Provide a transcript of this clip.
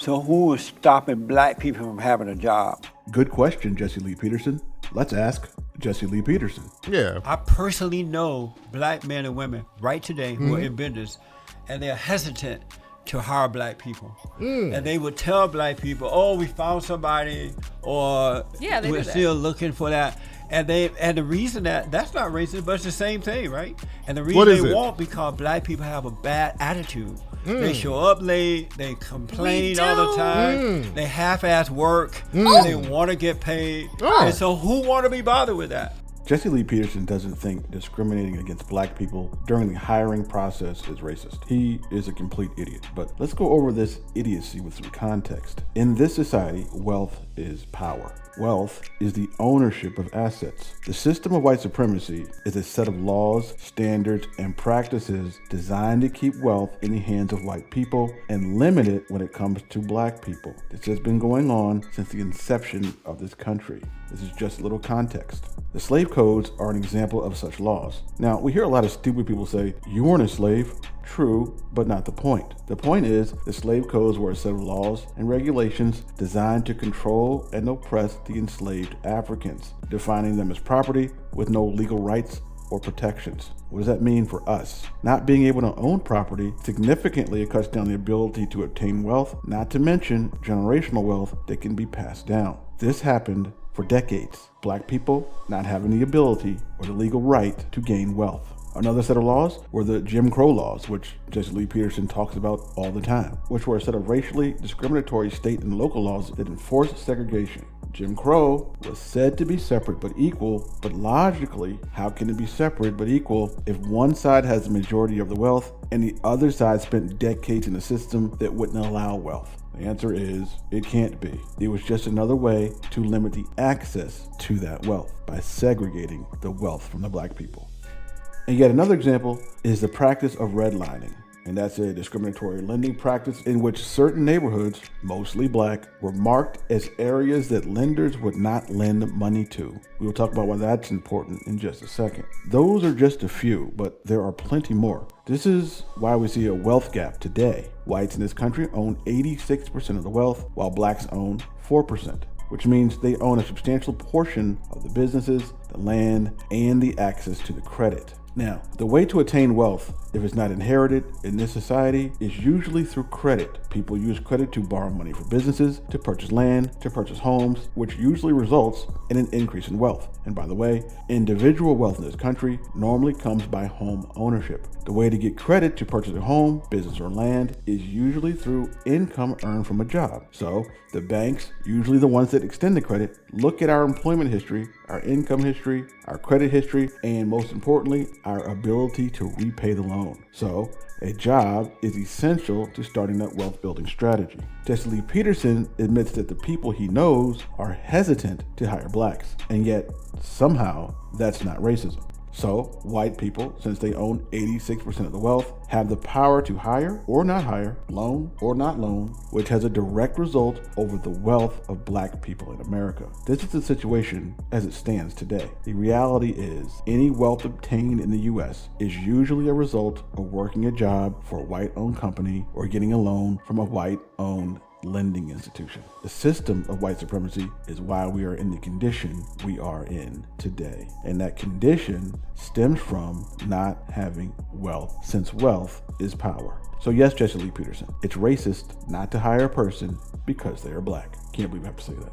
So who is stopping black people from having a job? Good question, Jesse Lee Peterson. Let's ask Jesse Lee Peterson. Yeah. I personally know black men and women right today who are in business, and they're hesitant to hire black people. And they would tell black people, oh, we found somebody, or we're still looking for that. And the reason that's not racist, but it's the same thing, right? And the reason they won't, because black people have a bad attitude. They show up late, they complain all the time, they half-ass work, and they want to get paid. And so who want to be bothered with that? Jesse Lee Peterson doesn't think discriminating against black people during the hiring process is racist. He is a complete idiot. But let's go over this idiocy with some context. In this society, wealth is power. Wealth is the ownership of assets. The system of white supremacy is a set of laws, standards, and practices designed to keep wealth in the hands of white people and limit it when it comes to black people. This has been going on since the inception of this country. This is just a little context. The slave codes are an example of such laws. Now, we hear a lot of stupid people say, you weren't a slave. True, but not the point. The point is, the slave codes were a set of laws and regulations designed to control and oppress the enslaved Africans, defining them as property with no legal rights or protections. What does that mean for us? Not being able to own property significantly cuts down the ability to obtain wealth, not to mention generational wealth that can be passed down. This happened for decades. Black people not having the ability or the legal right to gain wealth. Another set of laws were the Jim Crow laws, which Jesse Lee Peterson talks about all the time, which were a set of racially discriminatory state and local laws that enforced segregation. Jim Crow was said to be separate but equal, but logically, how can it be separate but equal if one side has the majority of the wealth and the other side spent decades in a system that wouldn't allow wealth? The answer is, it can't be. It was just another way to limit the access to that wealth by segregating the wealth from the black people. And yet another example is the practice of redlining. And that's a discriminatory lending practice in which certain neighborhoods, mostly black, were marked as areas that lenders would not lend money to. We will talk about why that's important in just a second. Those are just a few, but there are plenty more. This is why we see a wealth gap today. Whites in this country own 86% of the wealth, while blacks own 4%. Which means they own a substantial portion of the businesses, the land, and the access to the credit. Now, the way to attain wealth, if it's not inherited in this society, is usually through credit. People use credit to borrow money for businesses, to purchase land, to purchase homes, which usually results in an increase in wealth. And by the way, individual wealth in this country normally comes by home ownership. The way to get credit to purchase a home, business, or land is usually through income earned from a job. So the banks, usually the ones that extend the credit, look at our employment history, our income history, our credit history, and most importantly, our ability to repay the loan. So a job is essential to starting that wealth building strategy. Jesse Lee Peterson admits that the people he knows are hesitant to hire blacks, and yet somehow that's not racism. So white people, since they own 86% of the wealth, have the power to hire or not hire, loan or not loan, which has a direct result over the wealth of black people in America. This is the situation as it stands today. The reality is any wealth obtained in the US is usually a result of working a job for a white-owned company or getting a loan from a white-owned lending institution. The system of white supremacy is why we are in the condition we are in today. And that condition stems from not having wealth, since wealth is power. So yes, Jesse Lee Peterson, it's racist not to hire a person because they are black. Can't believe I have to say that.